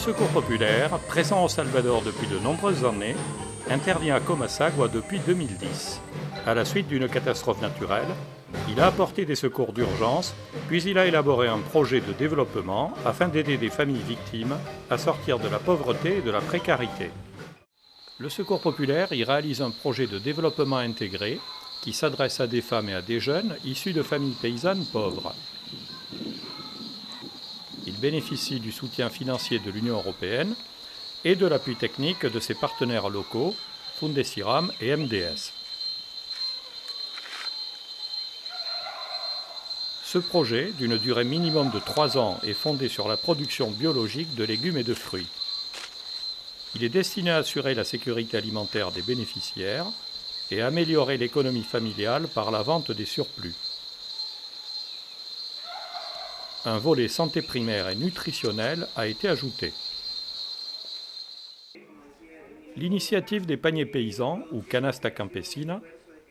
Secours populaire, présent au Salvador depuis de nombreuses années, intervient à Comasagua depuis 2010. À la suite d'une catastrophe naturelle, il a apporté des secours d'urgence, puis il a élaboré un projet de développement afin d'aider des familles victimes à sortir de la pauvreté et de la précarité. Le Secours populaire y réalise un projet de développement intégré qui s'adresse à des femmes et à des jeunes issus de familles paysannes pauvres. Il bénéficie du soutien financier de l'Union européenne et de l'appui technique de ses partenaires locaux, Fundesiram et MDS. Ce projet, d'une durée minimum de 3 ans, est fondé sur la production biologique de légumes et de fruits. Il est destiné à assurer la sécurité alimentaire des bénéficiaires et à améliorer l'économie familiale par la vente des surplus. Un volet santé primaire et nutritionnelle a été ajouté. L'initiative des paniers paysans, ou Canasta Campesina,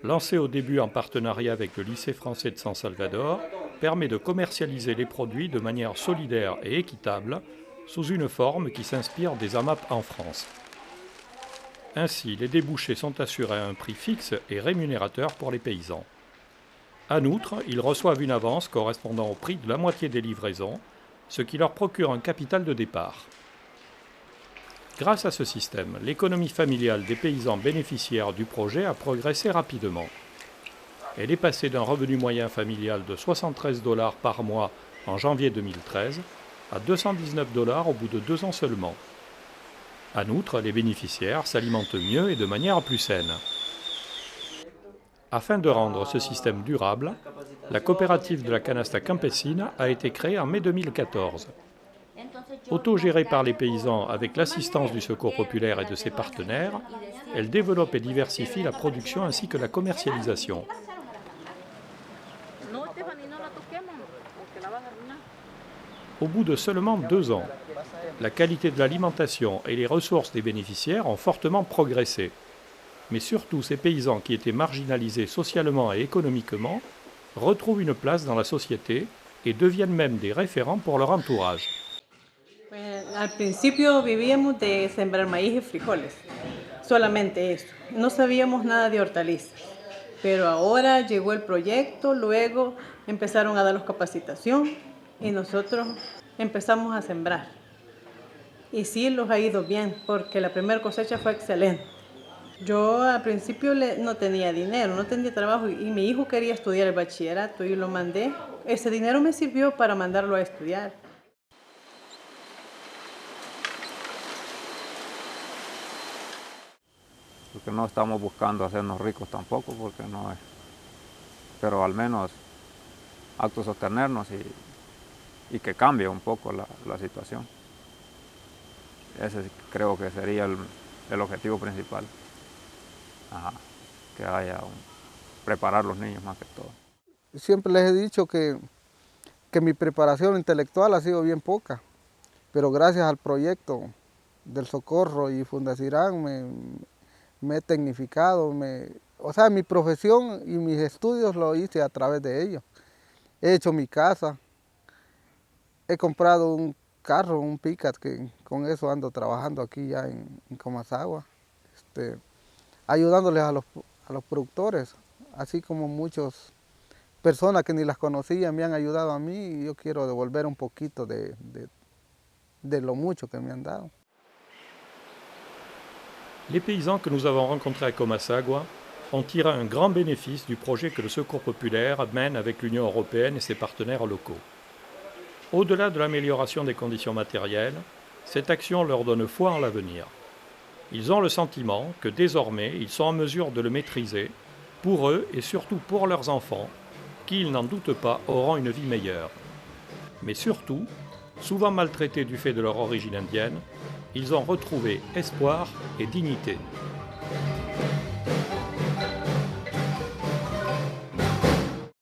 lancée au début en partenariat avec le lycée français de San Salvador, permet de commercialiser les produits de manière solidaire et équitable, sous une forme qui s'inspire des AMAP en France. Ainsi, les débouchés sont assurés à un prix fixe et rémunérateur pour les paysans. En outre, ils reçoivent une avance correspondant au prix de la moitié des livraisons, ce qui leur procure un capital de départ. Grâce à ce système, l'économie familiale des paysans bénéficiaires du projet a progressé rapidement. Elle est passée d'un revenu moyen familial de 73 $ par mois en janvier 2013 à 219 $ au bout de 2 ans seulement. En outre, les bénéficiaires s'alimentent mieux et de manière plus saine. Afin de rendre ce système durable, la coopérative de la Canasta Campesina a été créée en mai 2014. Autogérée par les paysans avec l'assistance du Secours populaire et de ses partenaires, elle développe et diversifie la production ainsi que la commercialisation. Au bout de seulement 2 ans, la qualité de l'alimentation et les ressources des bénéficiaires ont fortement progressé. Mais surtout, ces paysans qui étaient marginalisés socialement et économiquement retrouvent une place dans la société et deviennent même des référents pour leur entourage. Al principio vivíamos de sembrar maíz y frijoles, solamente eso. No sabíamos nada de hortalizas, pero ahora llegó el proyecto, luego empezaron a darnos capacitación y nosotros empezamos a sembrar. Y sí nos ha ido bien, porque la primera cosecha fue excelente. Yo al principio no tenía dinero, no tenía trabajo y mi hijo quería estudiar el bachillerato y lo mandé. Ese dinero me sirvió para mandarlo a estudiar. Porque no estamos buscando hacernos ricos tampoco, porque no es, pero al menos autosostenernos y que cambie un poco la situación. Ese creo que sería el objetivo principal, que haya preparar los niños más que todo. Siempre les he dicho que mi preparación intelectual ha sido bien poca, pero gracias al proyecto del Socorro y Fundesiram me he tecnificado, mi profesión y mis estudios lo hice a través de ellos. He hecho mi casa, he comprado un carro, un Pickup, que con eso ando trabajando aquí ya en Comasagua, ayudándoles a los productores, así como muchas personas que ni las conocían me han ayudado a mí y yo quiero devolver un poquito de lo mucho que me han dado. Les paysans que nous avons rencontrés à Comasagua ont tiré un grand bénéfice du projet que le Secours populaire mène avec l'Union européenne et ses partenaires locaux. Au-delà de l'amélioration des conditions matérielles, cette action leur donne foi en l'avenir. Ils ont le sentiment que désormais, ils sont en mesure de le maîtriser, pour eux et surtout pour leurs enfants, qui, ils n'en doutent pas, auront une vie meilleure. Mais surtout, souvent maltraités du fait de leur origine indienne, ils ont retrouvé espoir et dignité.